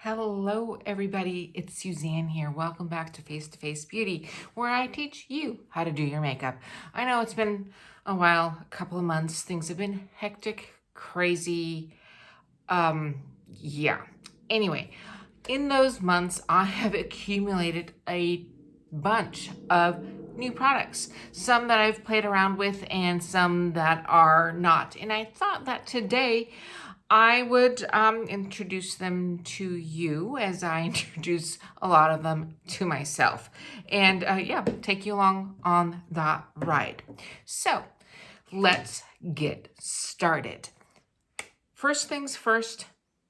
Hello everybody, it's Suzanne here. Welcome back to Face to Face Beauty, where I teach you how to do your makeup. I know it's been a while, a couple of months. Things have been hectic, crazy. Yeah. Anyway, in those months, I have accumulated a bunch of new products. Some that I've played around with and some that are not. And I thought that today I would introduce them to you as I introduce a lot of them to myself. And yeah, take you along on that ride. So let's get started. First things first,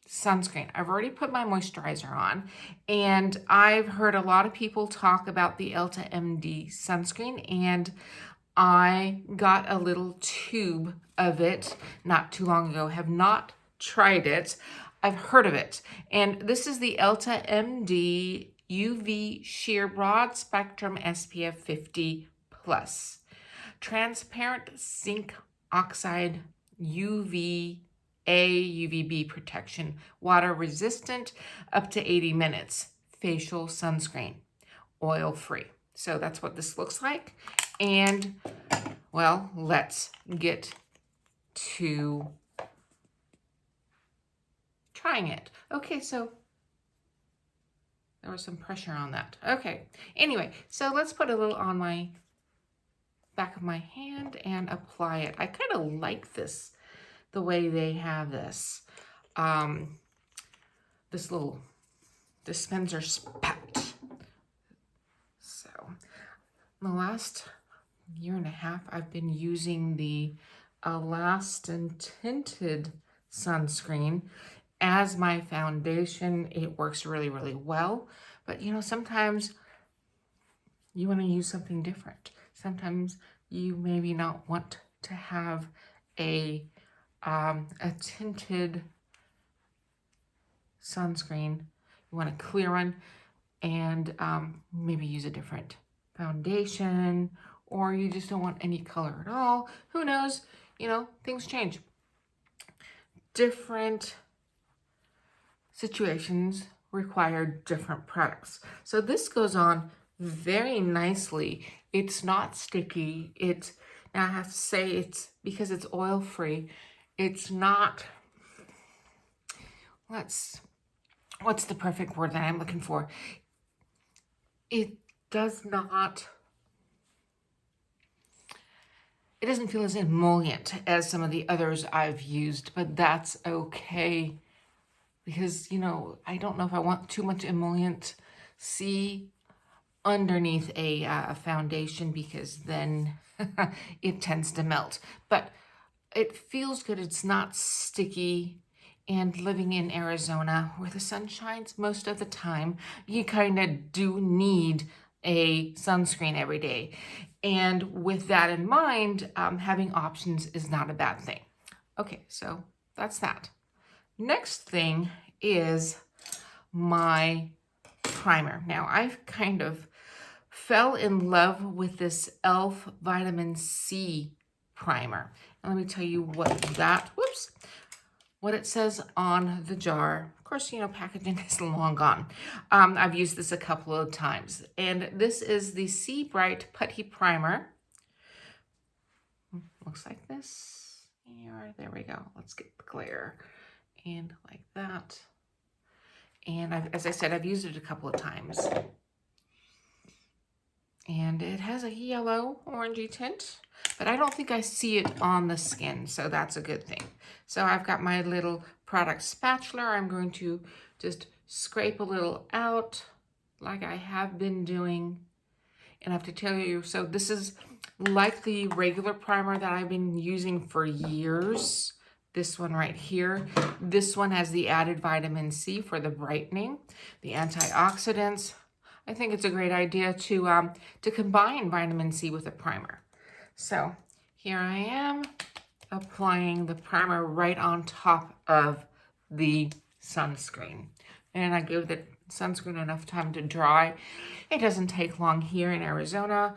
sunscreen. I've already put my moisturizer on, and I've heard a lot of people talk about the EltaMD sunscreen, and I got a little tube of it not too long ago. Have not tried it. I've heard of it. And this is the EltaMD UV Sheer Broad Spectrum SPF 50 Plus. Transparent zinc oxide UVA UVB protection, water resistant, up to 80 minutes, facial sunscreen, oil free. So that's what this looks like. And well, let's get to trying it. Okay, so there was some pressure on that. Okay, anyway, so let's put a little on my back of my hand and apply it. I kind of like this, the way they have this, this little dispenser spout. So in the last year and a half, I've been using the Alastin Tinted sunscreen as my foundation. It works really, really well. But you know, sometimes you want to use something different. Sometimes you maybe not want to have a tinted sunscreen. You want a clear one, and maybe use a different foundation, or you just don't want any color at all. Who knows? You know, things change. Different situations require different products. So this goes on very nicely. It's not sticky. Now I have to say, it's because it's oil free. It's not, what's the perfect word that I'm looking for? It doesn't feel as emollient as some of the others I've used, but that's okay. Because, you know, I don't know if I want too much emollient underneath a foundation, because then it tends to melt. But it feels good. It's not sticky. And living in Arizona, where the sun shines most of the time, you kind of do need a sunscreen every day. And with that in mind, having options is not a bad thing. Okay, so that's that. Next thing is my primer. Now, I've kind of fell in love with this e.l.f. Vitamin C primer. And let me tell you what it says on the jar. Of course, you know, packaging is long gone. I've used this a couple of times. And this is the C Bright Putty Primer. Looks like this. Here, there we go. Let's get the glare. And like that. And as I said, I've used it a couple of times. And it has a yellow orangey tint, but I don't think I see it on the skin, so that's a good thing. So I've got my little product spatula. I'm going to just scrape a little out like I have been doing. And I have to tell you, so this is like the regular primer that I've been using for years. This one right here. This one has the added vitamin C for the brightening, the antioxidants. I think it's a great idea to combine vitamin C with a primer. So here I am applying the primer right on top of the sunscreen. And I give the sunscreen enough time to dry. It doesn't take long here in Arizona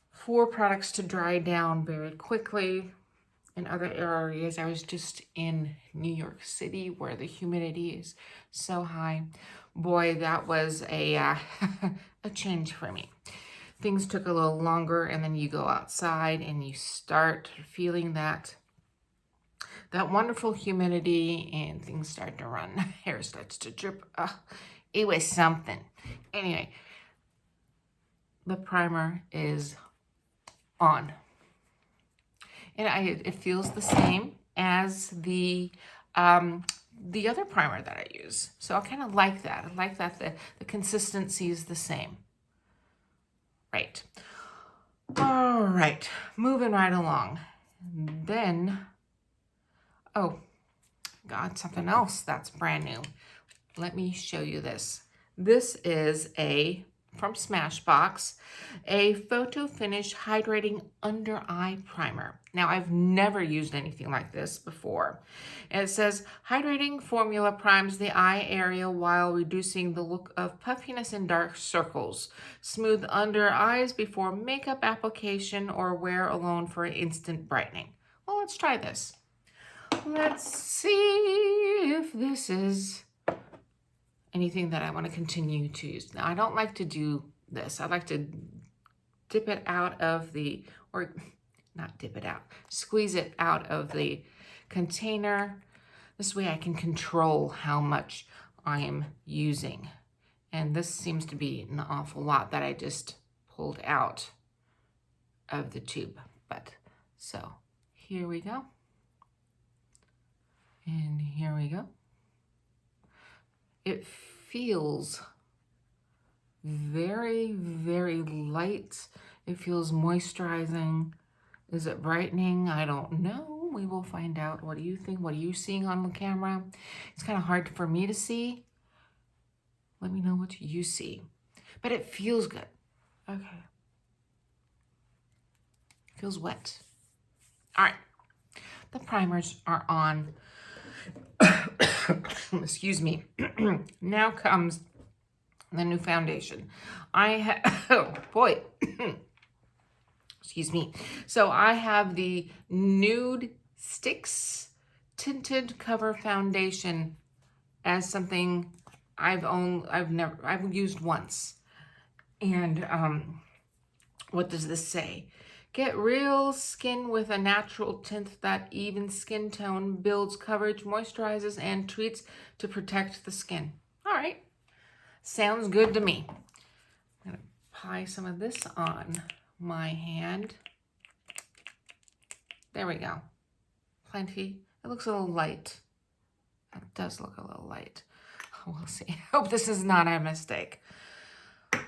for products to dry down very quickly. in other areas. I was just in New York City where the humidity is so high. Boy, that was a, a change for me. Things took a little longer, and then you go outside and you start feeling that wonderful humidity, and things start to run. Hair starts to drip. It was something. Anyway, the primer is on. And it feels the same as the other primer that I use. So I kind of like that. I like that the consistency is the same. Right. All right. Moving right along. Then, oh, got something else that's brand new. Let me show you this. This is from Smashbox, a Photo Finish Hydrating Under Eye Primer. Now, I've never used anything like this before. And it says, hydrating formula primes the eye area while reducing the look of puffiness and dark circles. Smooth under eyes before makeup application or wear alone for instant brightening. Well, let's try this. Let's see if this is anything that I want to continue to use. Now, I don't like to do this. I like to dip it out of the, or not dip it out, squeeze it out of the container. This way I can control how much I am using. And this seems to be an awful lot that I just pulled out of the tube. But so here we go. And here we go. It feels very, very light. It feels moisturizing. Is it brightening? I don't know. We will find out. What do you think? What are you seeing on the camera? It's kind of hard for me to see. Let me know what you see. But it feels good. Okay. Feels wet. All right. The primers are on. Excuse me. Now comes the new foundation. Oh boy. Excuse me. So I have the Nude Stix Tinted Cover Foundation as something I've used once. And what does this say? Get real skin with a natural tint that even skin tone builds coverage, moisturizes, and treats to protect the skin. All right. Sounds good to me. I'm going to apply some of this on my hand. There we go. Plenty. It looks a little light. It does look a little light. We'll see. I hope this is not a mistake.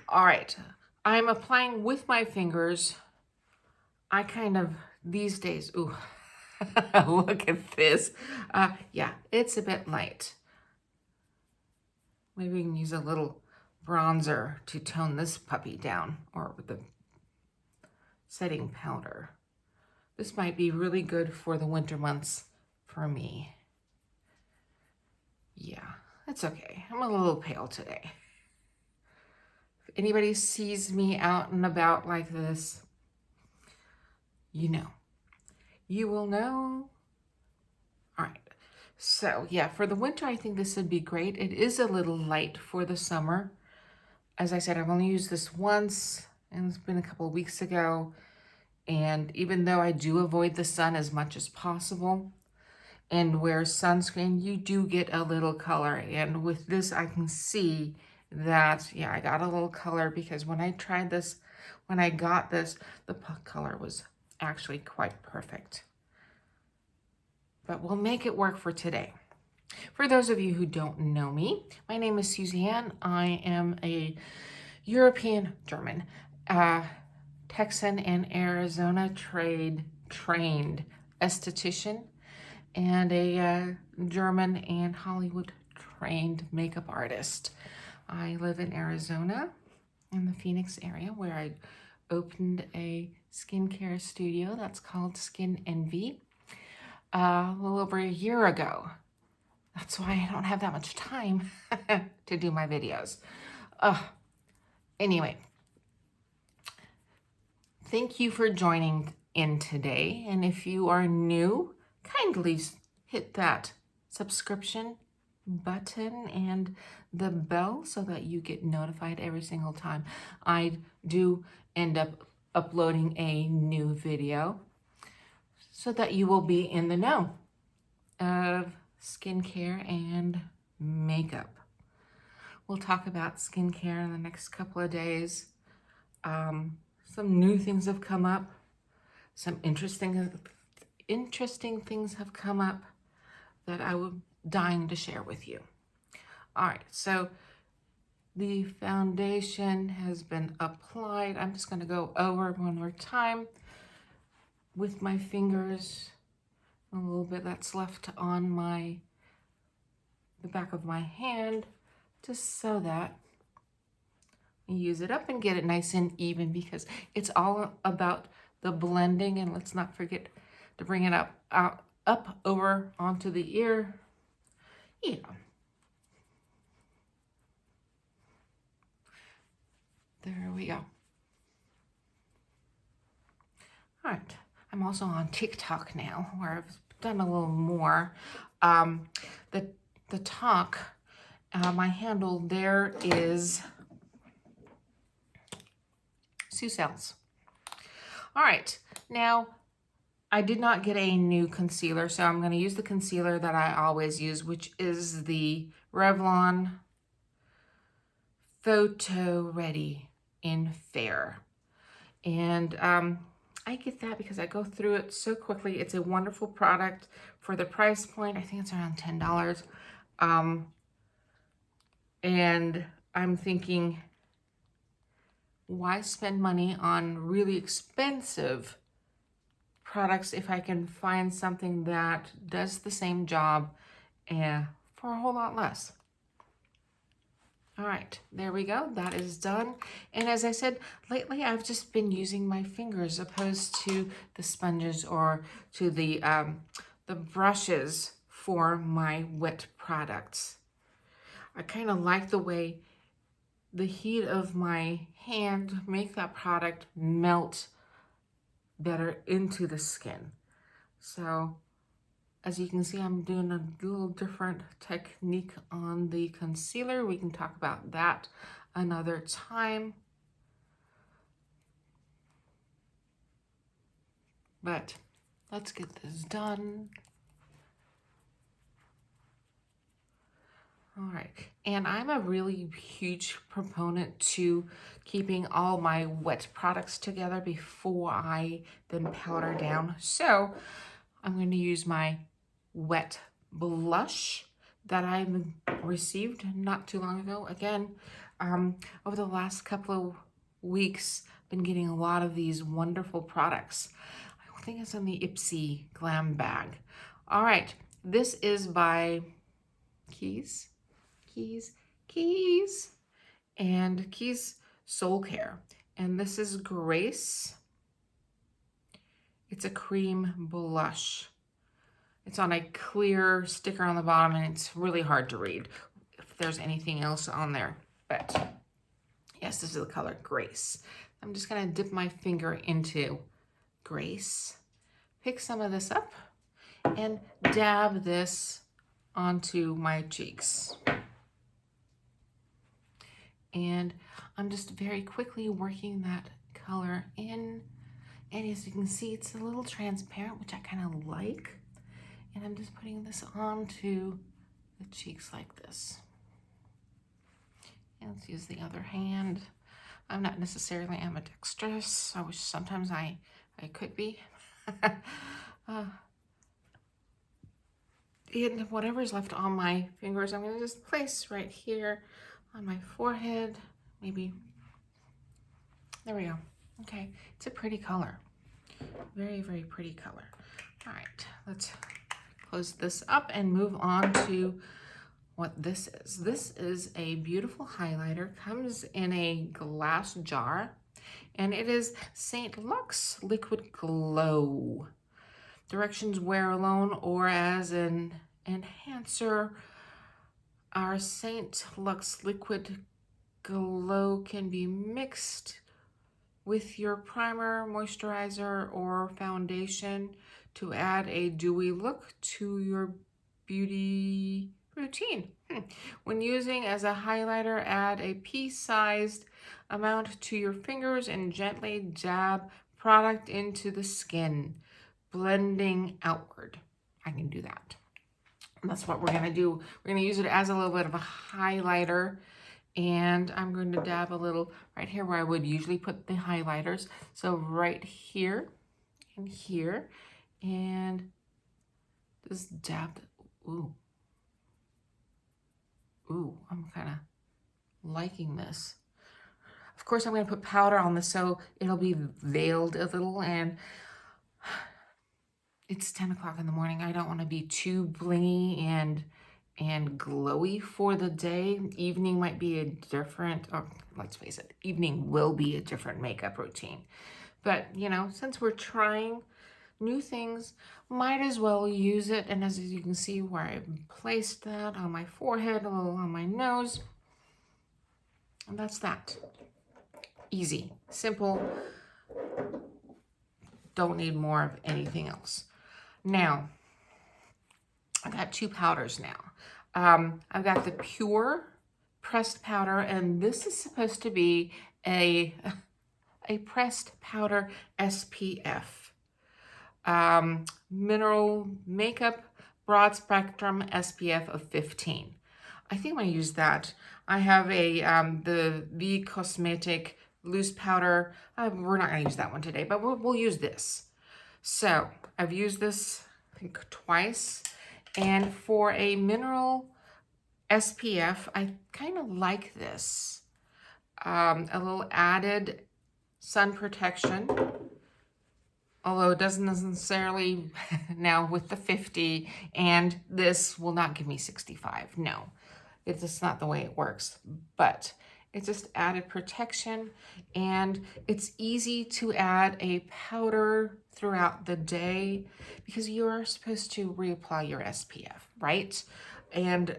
All right. I'm applying with my fingers. I kind of, these days, ooh, look at this. Yeah, it's a bit light. Maybe we can use a little bronzer to tone this puppy down, or with the setting powder. This might be really good for the winter months for me. Yeah, that's okay. I'm a little pale today. If anybody sees me out and about like this, you know. You will know. All right. So, yeah, for the winter, I think this would be great. It is a little light for the summer. As I said, I've only used this once, and it's been a couple of weeks ago. And even though I do avoid the sun as much as possible and wear sunscreen, you do get a little color. And with this, I can see that, yeah, I got a little color because when I tried this, when I got this, the color was actually quite perfect. But we'll make it work for today. For those of you who don't know me, my name is Suzanne. I am a European German, Texan and Arizona trained esthetician, and a German and Hollywood trained makeup artist. I live in Arizona in the Phoenix area where I opened a skincare studio that's called Skin Envy a little over a year ago. That's why I don't have that much time to do my videos. Anyway, thank you for joining in today. And if you are new, kindly hit that subscription button and the bell so that you get notified every single time I do end up uploading a new video, so that you will be in the know of skincare and makeup. We'll talk about skincare in the next couple of days. Some new things have come up. Some interesting things have come up that I would dying to share with you. All right, so the foundation has been applied. I'm just going to go over one more time with my fingers. A little bit that's left on the back of my hand, just so that you use it up and get it nice and even, because it's all about the blending. And let's not forget to bring it up over onto the ear. Yeah. There we go. All right. I'm also on TikTok now, where I've done a little more. The talk, my handle there is Sue Sells. All right. Now, I did not get a new concealer, so I'm going to use the concealer that I always use, which is the Revlon Photoready in Fair. And I get that because I go through it so quickly. It's a wonderful product for the price point. I think it's around $10. And I'm thinking, why spend money on really expensive products if I can find something that does the same job for a whole lot less? All right, there we go. That is done. And as I said, lately I've just been using my fingers opposed to the sponges or to the brushes for my wet products. I kind of like the way the heat of my hand make that product melt better into the skin. So as you can see, I'm doing a little different technique on the concealer. We can talk about that another time. But let's get this done. All right, and I'm a really huge proponent to keeping all my wet products together before I then powder down. So I'm going to use my wet blush that I received not too long ago. Again, over the last couple of weeks, I've been getting a lot of these wonderful products. I think it's in the Ipsy Glam bag. All right, this is by Keys and Keys Soulcare, and this is Grace. It's a cream blush. It's on a clear sticker on the bottom, and it's really hard to read if there's anything else on there. But yes, this is the color Grace. I'm just gonna dip my finger into Grace, pick some of this up, and dab this onto my cheeks. And I'm just very quickly working that color in. And as you can see, it's a little transparent, which I kind of like. And I'm just putting this onto the cheeks like this. And let's use the other hand. I'm not necessarily ambidextrous. I wish sometimes I could be. And whatever's left on my fingers, I'm going to just place right here on my forehead. Maybe. There we go. Okay, it's a pretty color. Very, very pretty color. All right, let's close this up and move on to what this is. This is a beautiful highlighter. Comes in a glass jar, and it is St. Luxe Liquid Glow. Directions: wear alone or as an enhancer. Our St. Luxe Liquid Glow can be mixed with your primer, moisturizer, or foundation to add a dewy look to your beauty routine. When using as a highlighter, add a pea-sized amount to your fingers and gently dab product into the skin, blending outward. I can do that. And that's what we're gonna do. We're gonna use it as a little bit of a highlighter, and I'm going to dab a little right here where I would usually put the highlighters. So right here and here, and just dab. Ooh, I'm kind of liking this. Of course, I'm going to put powder on this so it'll be veiled a little, and it's 10 o'clock in the morning. I don't want to be too blingy and glowy for the day. Evening might be a different, or let's face it, evening will be a different makeup routine. But, you know, since we're trying new things, might as well use it. And as you can see where I placed that on my forehead, a little on my nose, and that's that. Easy, simple, don't need more of anything else. Now, I've got two powders now. I've got the Pure pressed powder, and this is supposed to be a pressed powder SPF. Mineral Makeup Broad Spectrum SPF of 15. I think I'm going to use that. I have a the Cosmetic loose powder. We're not going to use that one today, but we'll use this. So I've used this, I think, twice. And for a mineral SPF, I kind of like this. A little added sun protection, although it doesn't necessarily, now with the 50, and this will not give me 65. No, it's just not the way it works. But it's just added protection, and it's easy to add a powder throughout the day because you're supposed to reapply your SPF, right? And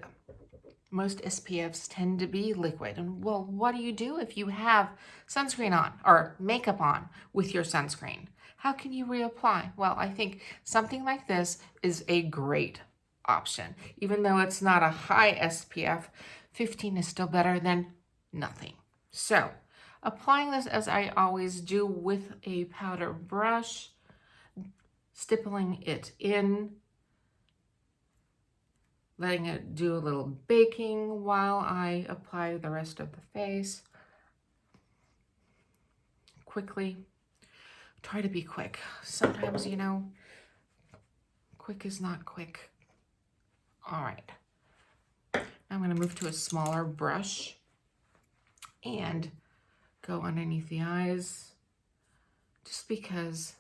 most SPFs tend to be liquid. And well, what do you do if you have sunscreen on or makeup on with your sunscreen? How can you reapply? Well, I think something like this is a great option. Even though it's not a high SPF, 15 is still better than nothing. So, applying this as I always do with a powder brush, stippling it in, letting it do a little baking while I apply the rest of the face. Quickly. Try to be quick. Sometimes, you know, quick is not quick. All right. Now I'm going to move to a smaller brush and go underneath the eyes, just because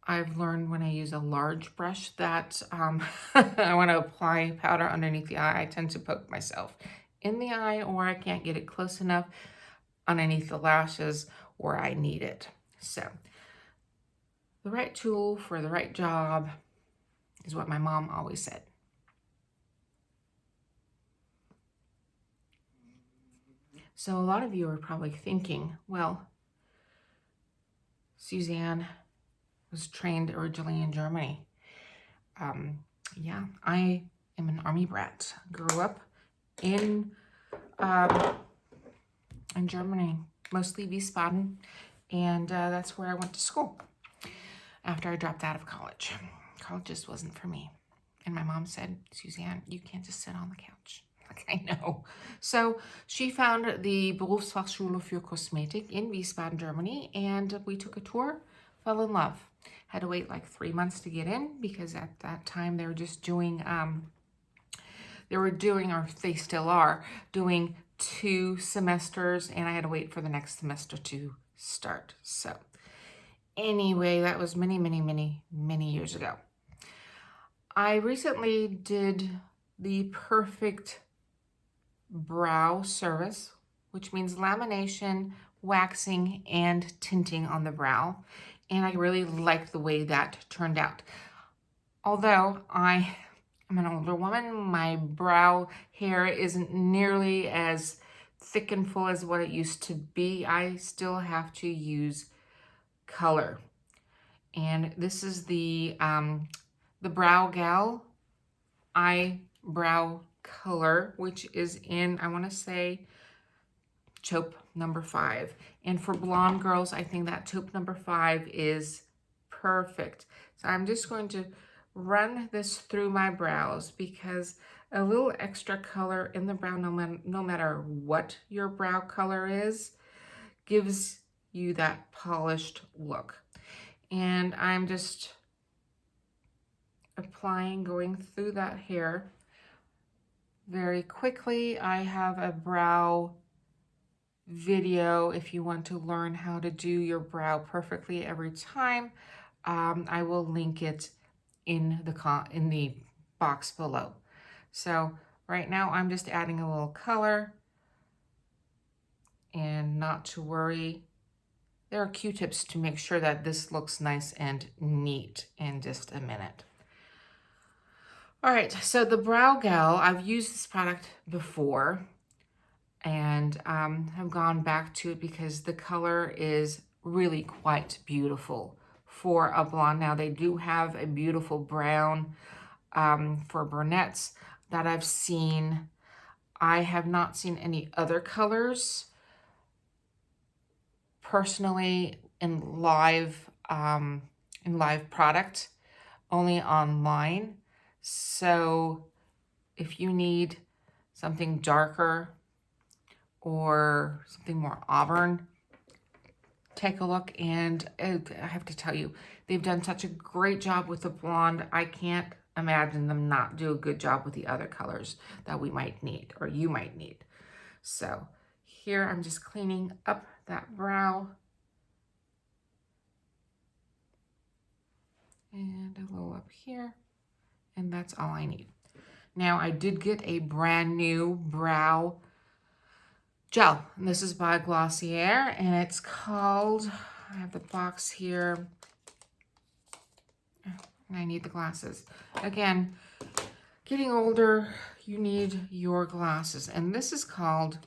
I've learned when I use a large brush that I want to apply powder underneath the eye, I tend to poke myself in the eye, or I can't get it close enough underneath the lashes where I need it. So the right tool for the right job is what my mom always said. So a lot of you are probably thinking, well, Suzanne was trained originally in Germany. Yeah, I am an army brat. Grew up in Germany, mostly Wiesbaden, and that's where I went to school after I dropped out of college. College just wasn't for me. And my mom said, Suzanne, you can't just sit on the couch. Like, I know. So she found the Berufsfachschule für Cosmetic in Wiesbaden, Germany, and we took a tour, fell in love. Had to wait like 3 months to get in because at that time they were just doing, or they still are, doing 2 semesters, and I had to wait for the next semester to start. So anyway, that was many, many, many, many years ago. I recently did the perfect brow service, which means lamination, waxing, and tinting on the brow. And I really liked the way that turned out. Although I am an older woman, my brow hair isn't nearly as thick and full as what it used to be. I still have to use color. And this is the BrowGal eyebrow color, which is in, I want to say, taupe number 5. And for blonde girls, I think that taupe number 5 is perfect. So I'm just going to run this through my brows, because a little extra color in the brow, no matter what your brow color is, gives you that polished look. And I'm just applying, going through that hair very quickly. I have a brow video if you want to learn how to do your brow perfectly every time. I will link it in the box below. So right now I'm just adding a little color, and not to worry, there are Q-tips to make sure that this looks nice and neat in just a minute. All right, so the BrowGal, I've used this product before, and have gone back to it because the color is really quite beautiful for a blonde. Now they do have a beautiful brown for brunettes that I've seen. I have not seen any other colors personally in live product, only online. So if you need something darker or something more auburn, take a look. And I have to tell you, they've done such a great job with the blonde. I can't imagine them not do a good job with the other colors that we might need, or you might need. So here I'm just cleaning up that brow. And a little up here. And that's all I need. Now I did get a brand new brow gel. And this is by Glossier, and it's called, I have the box here. And I need the glasses. Again, getting older, you need your glasses. And this is called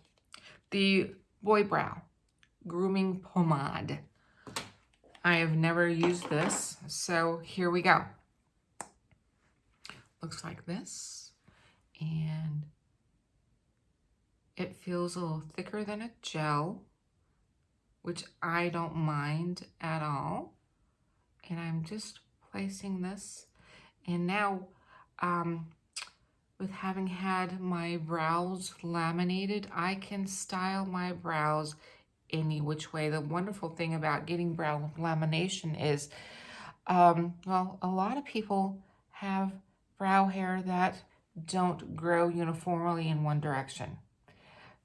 the Boy Brow Grooming Pomade. I have never used this, so here we go. Looks like this, and it feels a little thicker than a gel, which I don't mind at all. And I'm just placing this, and now with having had my brows laminated, I can style my brows any which way. The wonderful thing about getting brow lamination is, well, a lot of people have brow hair that don't grow uniformly in one direction.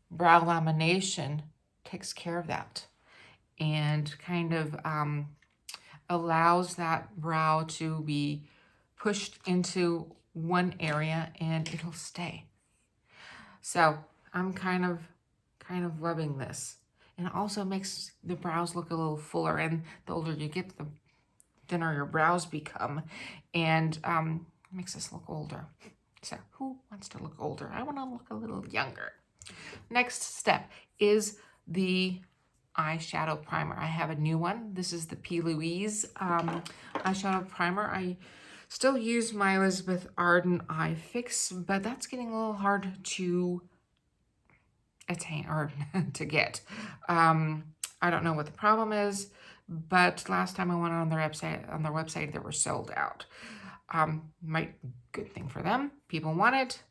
Brow lamination takes care of that and kind of allows that brow to be pushed into one area, and it'll stay. So I'm kind of loving this. And it also makes the brows look a little fuller, and the older you get, the thinner your brows become, and makes us look older. So who wants to look older? I want to look a little younger. Next step is the eyeshadow primer. I have a new one. This is the Louise eyeshadow primer. I still use my Elizabeth Arden Eye Fix, but that's getting a little hard to attain or to get. I don't know what the problem is, but last time I went on their website, they were sold out. Good thing for them. People want it.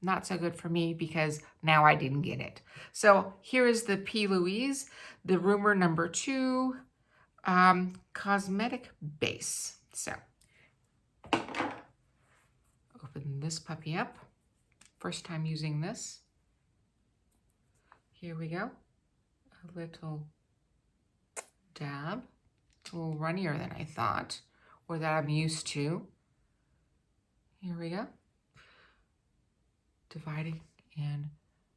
Not so good for me, because now I didn't get it. So here is the Louise, the Rumor number 2 cosmetic base. So open this puppy up. First time using this. Here we go. A little dab. It's a little runnier than I thought, or that I'm used to. Here we go. Dividing and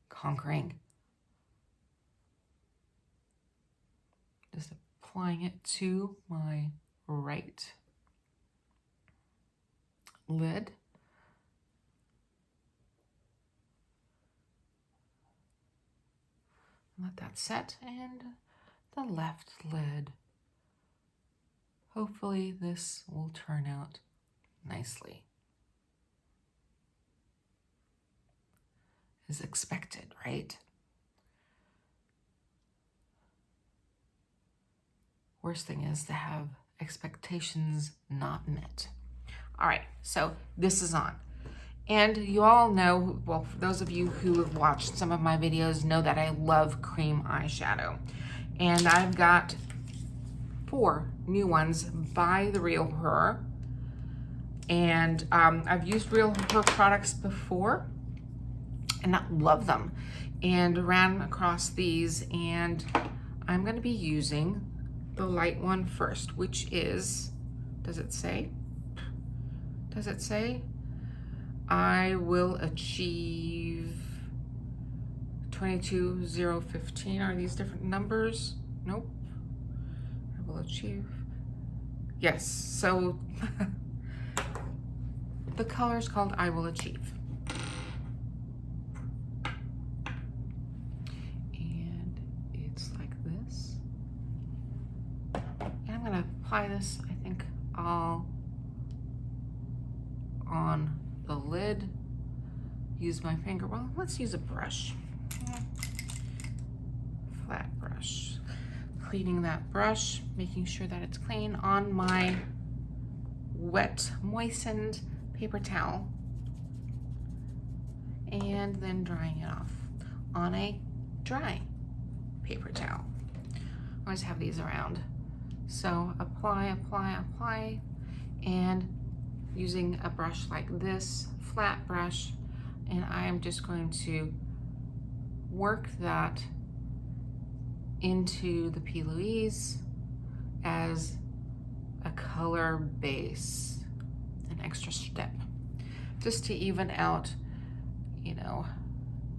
conquering. Just applying it to my right lid. Let that set, and the left lid. Hopefully this will turn out nicely. As expected, right? Worst thing is to have expectations not met. All right, so this is on. And you all know, well, for those of you who have watched some of my videos know that I love cream eyeshadow. And I've got 4 new ones by the RealHer. And I've used RealHer products before and I love them. And ran across these, and I'm gonna be using the light one first, which is, does it say? Does it say? I will achieve 22015. Are these different numbers? Nope. I will achieve. Yes, so the color is called I Will Achieve. And it's like this. And I'm gonna apply this, I think, all on the lid. Use my finger. Well, let's use a brush. Flat brush. Cleaning that brush, making sure that it's clean on my wet, moistened paper towel. And then drying it off on a dry paper towel. I always have these around. So apply, apply, apply, and using a brush like this, flat brush, and I am just going to work that into the P. Louise as a color base, an extra step, just to even out, you know,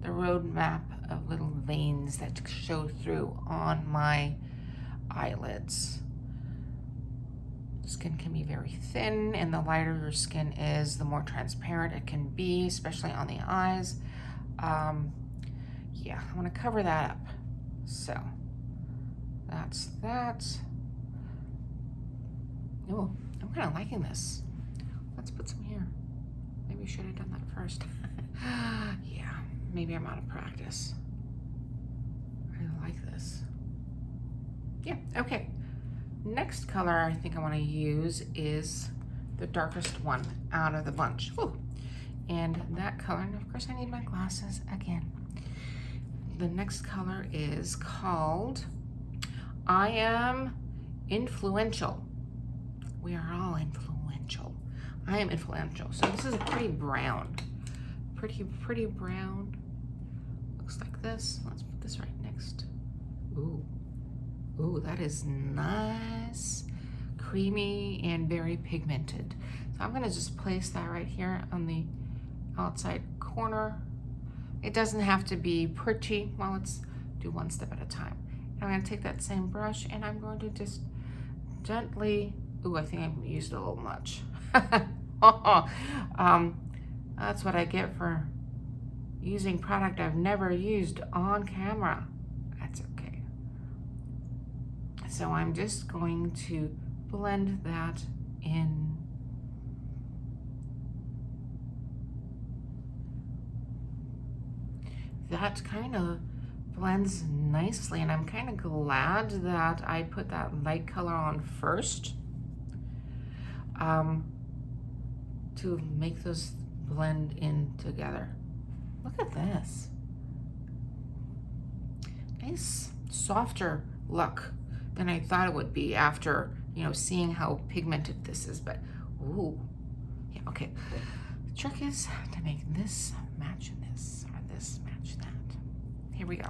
the roadmap of little veins that show through on my eyelids. Skin can be very thin, and the lighter your skin is, the more transparent it can be, especially on the eyes. Yeah, I want to cover that up. So that's that. Oh, I'm kind of liking this. Let's put some here. Maybe I should have done that first. Yeah, maybe I'm out of practice. I really like this. Yeah, okay. Next color I think I want to use is the darkest one out of the bunch. Ooh. And that color, and of course I need my glasses again. The next color is called I Am Influential. We are all influential. I am influential. So this is a pretty brown. Pretty brown. Looks like this. Let's put this right next. Ooh. Ooh, that is nice, creamy, and very pigmented. So I'm gonna just place that right here on the outside corner. It doesn't have to be pretty. Well, let's do one step at a time. And I'm gonna take that same brush and I'm going to just gently, ooh, I think I used a little much. That's what I get for using product I've never used on camera. That's okay. So I'm just going to blend that in. That kind of blends nicely, and I'm kind of glad that I put that light color on first to make those blend in together. Look at this. Nice, softer look than I thought it would be after, you know, seeing how pigmented this is, but ooh, yeah, okay. The trick is to make this match this, or this match that. Here we go.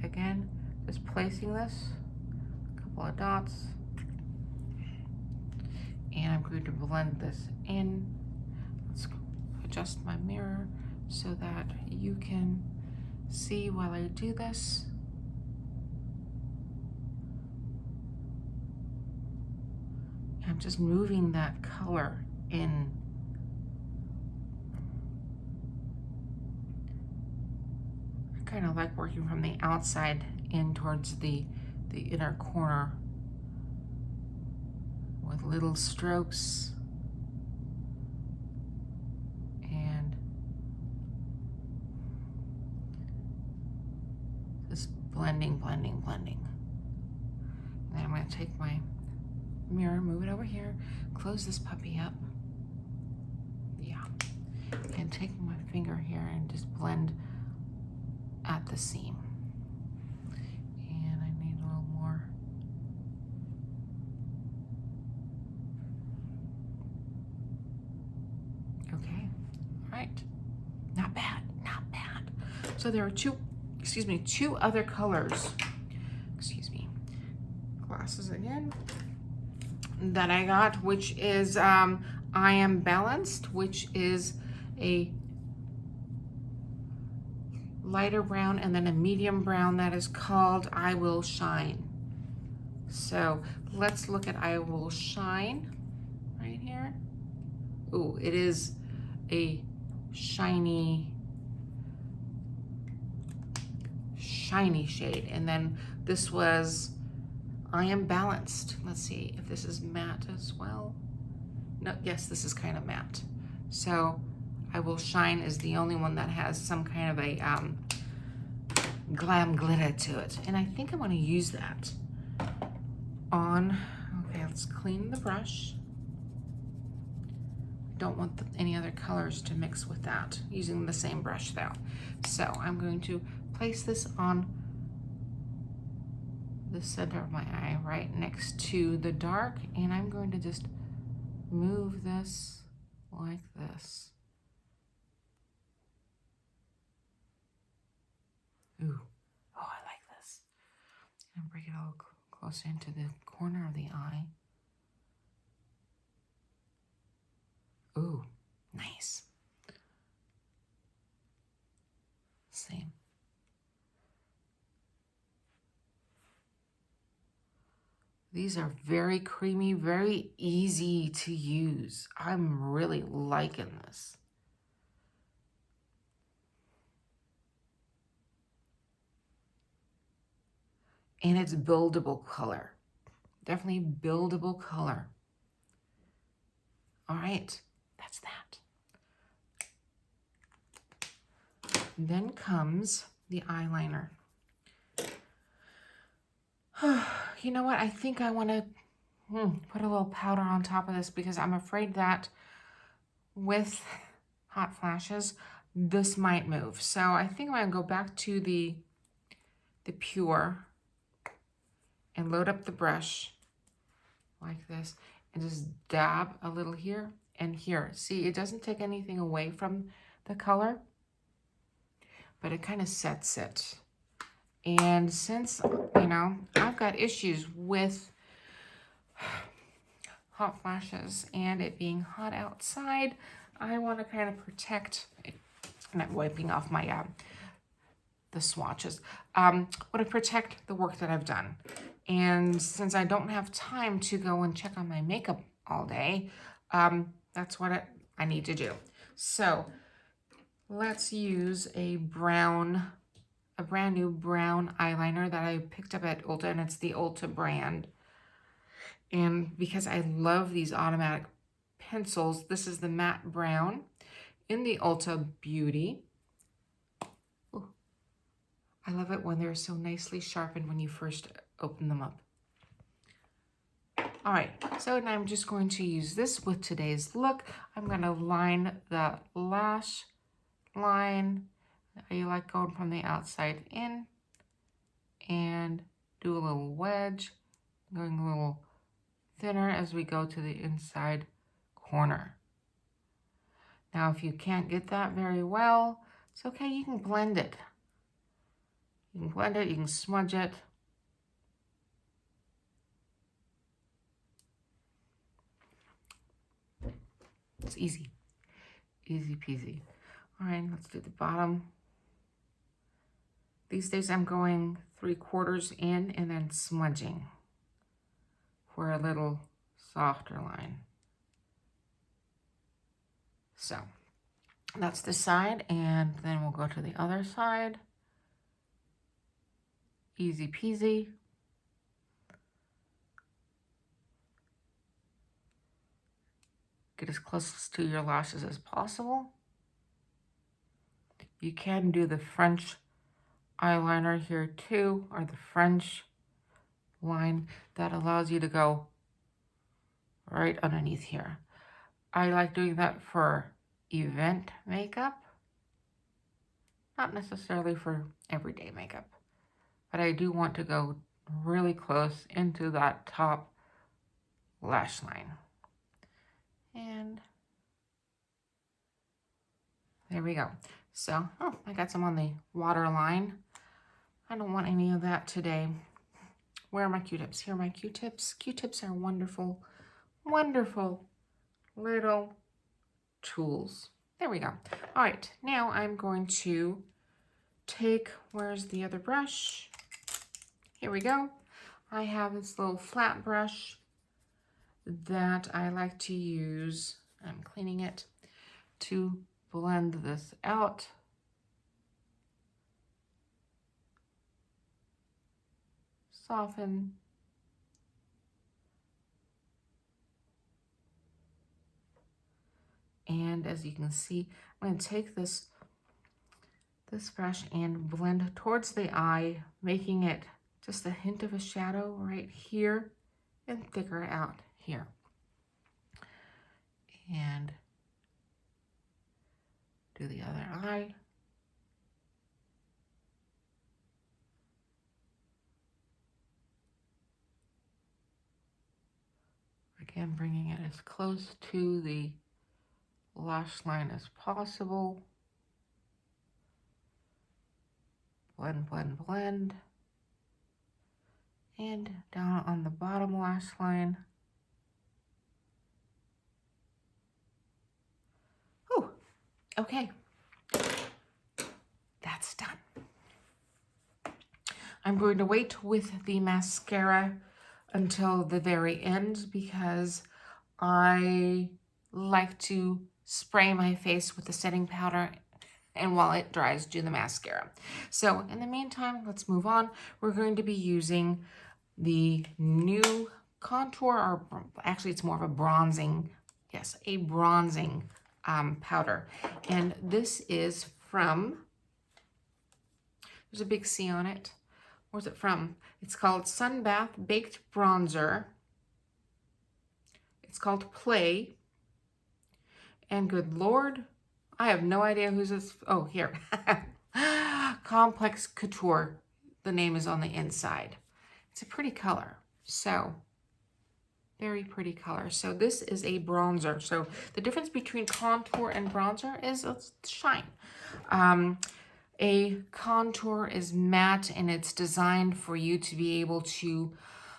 Again, just placing this, a couple of dots, and I'm going to blend this in. Let's adjust my mirror so that you can see while I do this. I'm just moving that color in. I kind of like working from the outside in towards the inner corner with little strokes and just blending, blending, blending. And then I'm going to take my mirror, move it over here, close this puppy up. Yeah. And take my finger here and just blend at the seam. And I need a little more. Okay. All right. Not bad. Not bad. So there are two other colors. Excuse me. Glasses again. That I got, which is I Am Balanced, which is a lighter brown and then a medium brown that is called I Will Shine. So let's look at I Will Shine right here. Ooh, it is a shiny shade. And then this was I Am Balanced. Let's see if this is matte as well. No, yes, this is kind of matte. So I Will Shine is the only one that has some kind of a glam glitter to it. And I think I'm going to use that on, okay, let's clean the brush. Don't want any other colors to mix with that, using the same brush though. So I'm going to place this on the center of my eye right next to the dark, and I'm going to just move this like this. Ooh, oh, I like this. And bring it a little closer into the corner of the eye. Ooh, nice. Same. These are very creamy, very easy to use. I'm really liking this. And it's buildable color. Definitely buildable color. All right, that's that. Then comes the eyeliner. You know what? I think I want to put a little powder on top of this because I'm afraid that with hot flashes, this might move. So I think I'm going to go back to the Pure and load up the brush like this and just dab a little here and here. See, it doesn't take anything away from the color, but it kind of sets it. And since, you know, I've got issues with hot flashes and it being hot outside, I want to kind of protect, and I'm wiping off my, the swatches. Want to protect the work that I've done. And since I don't have time to go and check on my makeup all day, that's what I need to do. So let's use a brand new brown eyeliner that I picked up at Ulta, and it's the Ulta brand. And because I love these automatic pencils, this is the matte brown in the Ulta Beauty. Ooh, I love it when they're so nicely sharpened when you first open them up. All right, so now I'm just going to use this with today's look. I'm going to line the lash line. I like going from the outside in and do a little wedge, going a little thinner as we go to the inside corner. Now, if you can't get that very well, it's okay, you can blend it. You can blend it, you can smudge it. It's easy, easy peasy. All right, let's do the bottom. These days I'm going 3/4 in and then smudging for a little softer line. So that's the side, and then we'll go to the other side. Easy peasy. Get as close to your lashes as possible. You can do the French eyeliner here too, or the French line that allows you to go right underneath here. I like doing that for event makeup, not necessarily for everyday makeup, but I do want to go really close into that top lash line. And there we go. So, oh, I got some on the waterline. I don't want any of that today. Where are my Q-tips? Here are my Q-tips. Q-tips are wonderful, wonderful little tools. There we go. All right, now I'm going to take, where's the other brush? Here we go. I have this little flat brush that I like to use. I'm cleaning it to blend this out. Soften. And as you can see, I'm going to take this brush and blend towards the eye, making it just a hint of a shadow right here and thicker out here. And do the other eye. Again, bringing it as close to the lash line as possible. Blend, blend, blend. And down on the bottom lash line. Oh, okay. That's done. I'm going to wait with the mascara until the very end because I like to spray my face with the setting powder and while it dries, do the mascara. So in the meantime, let's move on. We're going to be using the new contour, or actually it's more of a bronzing, yes, a bronzing powder. And this is from, there's a big C on it. Where's it from? It's called Sunbath Baked Bronzer. It's called Play. And good Lord, I have no idea who's this. Oh, here. Complex Couture. The name is on the inside. It's a pretty color. So, very pretty color. So this is a bronzer. So the difference between contour and bronzer is shine. A contour is matte and it's designed for you to be able to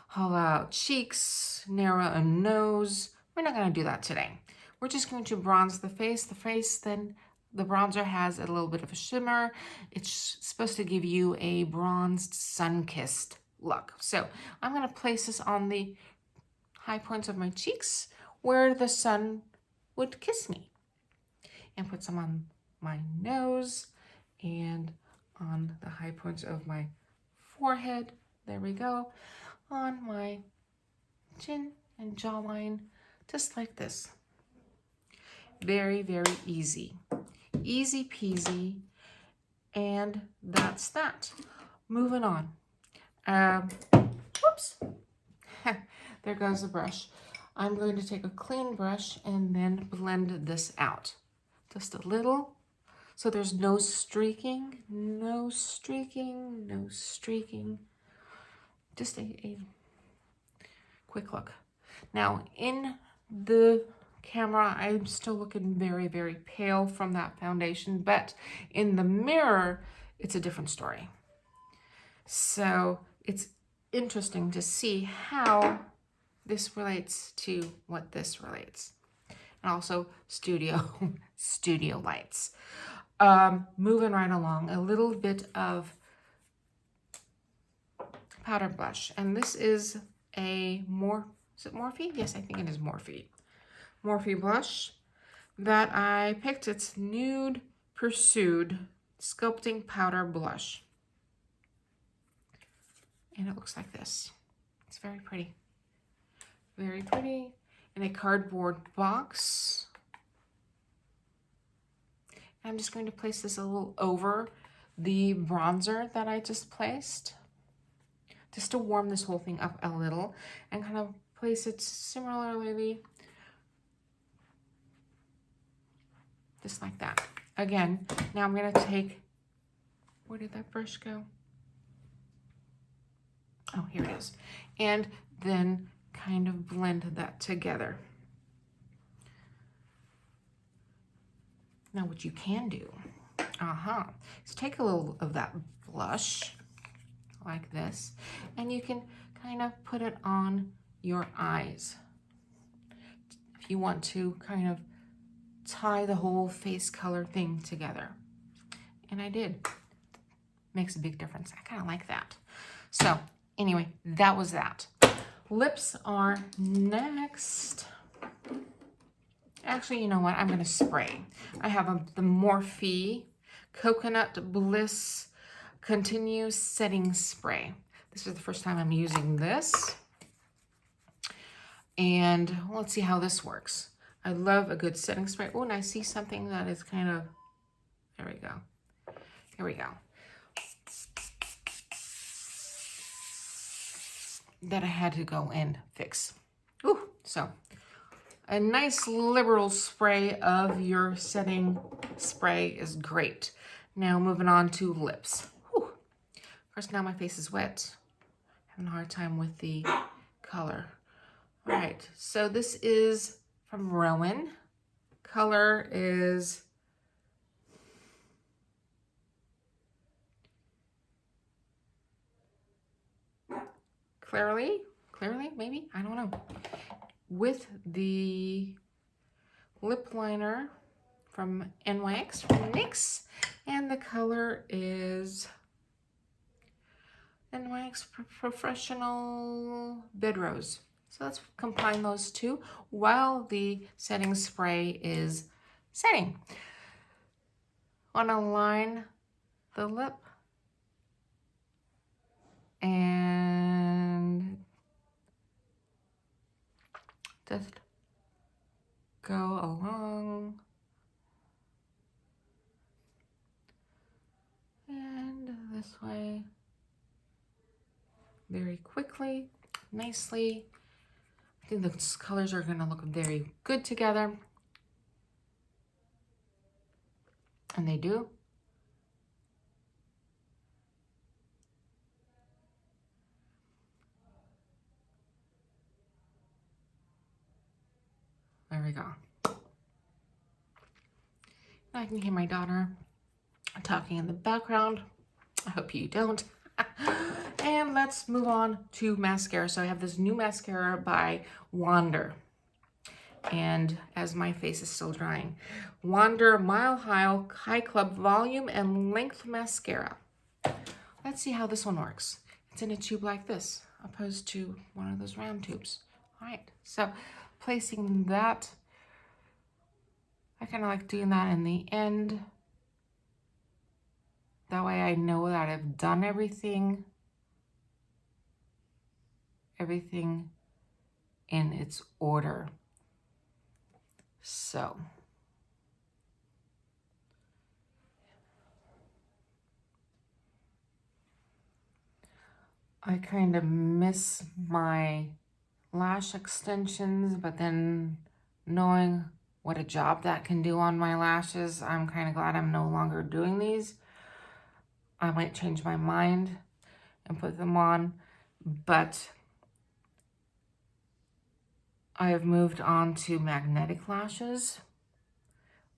hollow out cheeks, narrow a nose. We're not going to do that today. We're just going to bronze the face. The face, then the bronzer has a little bit of a shimmer. It's supposed to give you a bronzed, sun-kissed look. So I'm going to place this on the high points of my cheeks where the sun would kiss me. And put some on my nose and on the high points of my forehead. There we go. On my chin and jawline, just like this. Very, very easy. Easy peasy. And that's that. Moving on. Whoops. There goes the brush. I'm going to take a clean brush and then blend this out. Just a little. So there's no streaking, no streaking, no streaking. Just a quick look. Now in the camera, I'm still looking very, very pale from that foundation, but in the mirror, it's a different story. So it's interesting to see how this relates to what this relates. And also studio lights. Moving right along, a little bit of powder blush. And this is a is it Morphe? Yes, I think it is Morphe. Morphe blush that I picked. It's Nude Pursued Sculpting Powder Blush. And it looks like this. It's very pretty. Very pretty. In a cardboard box. I'm just going to place this a little over the bronzer that I just placed, just to warm this whole thing up a little, and kind of place it similarly, just like that. Again, now I'm going to take, where did that brush go? Oh, here it is. And then kind of blend that together. Now what you can do, is take a little of that blush like this, and you can kind of put it on your eyes. If you want to kind of tie the whole face color thing together. And I did. Makes a big difference. I kind of like that. So anyway, that was that. Lips are next. Actually, you know what? I'm going to spray. I have the Morphe Coconut Bliss Continue Setting Spray. This is the first time I'm using this. And let's see how this works. I love a good setting spray. Oh, and I see something that is kind of, there we go. Here we go. That I had to go and fix. Ooh, so a nice liberal spray of your setting spray is great. Now moving on to lips. Whew. Of course, now my face is wet. Having a hard time with the color. All right, so this is from Rowan. Color is Clearly, maybe, I don't know. With the lip liner from NYX, from NYX, and the color is NYX Professional Bed Rose. So let's combine those two while the setting spray is setting. Want to line the lip and just go along and this way very quickly, nicely. I think the colors are going to look very good together, and they do. There we go. I can hear my daughter talking in the background. I hope you don't. And let's move on to mascara. So I have this new mascara by Wander. And as my face is still drying, Wander Mile High Club Volume and Length Mascara. Let's see how this one works. It's in a tube like this, opposed to one of those round tubes. All right, so placing that, I kind of like doing that in the end. That way I know that I've done everything in its order. So I kind of miss my lash extensions, but then knowing what a job that can do on my lashes, I'm kind of glad I'm no longer doing these. I might change my mind and put them on, but I have moved on to magnetic lashes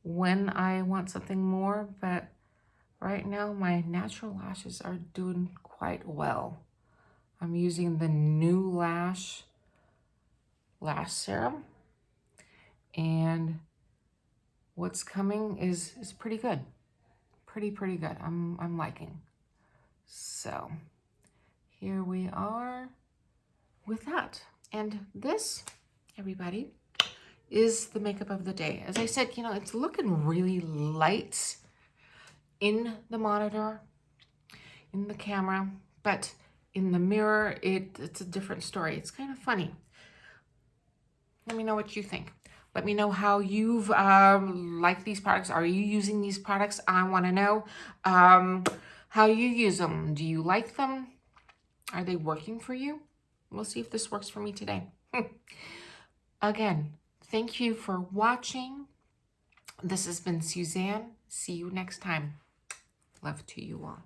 when I want something more, but right now my natural lashes are doing quite well. I'm using the new lash serum, and what's coming is pretty good. Pretty good. I'm liking. So here we are with that. And this, everybody, is the makeup of the day. As I said, you know, it's looking really light in the monitor, in the camera, but in the mirror, it's a different story. It's kind of funny. Let me know what you think. Let me know how you've liked these products. Are you using these products? I want to know how you use them. Do you like them? Are they working for you? We'll see if this works for me today. Again, thank you for watching. This has been Suzanne. See you next time. Love to you all.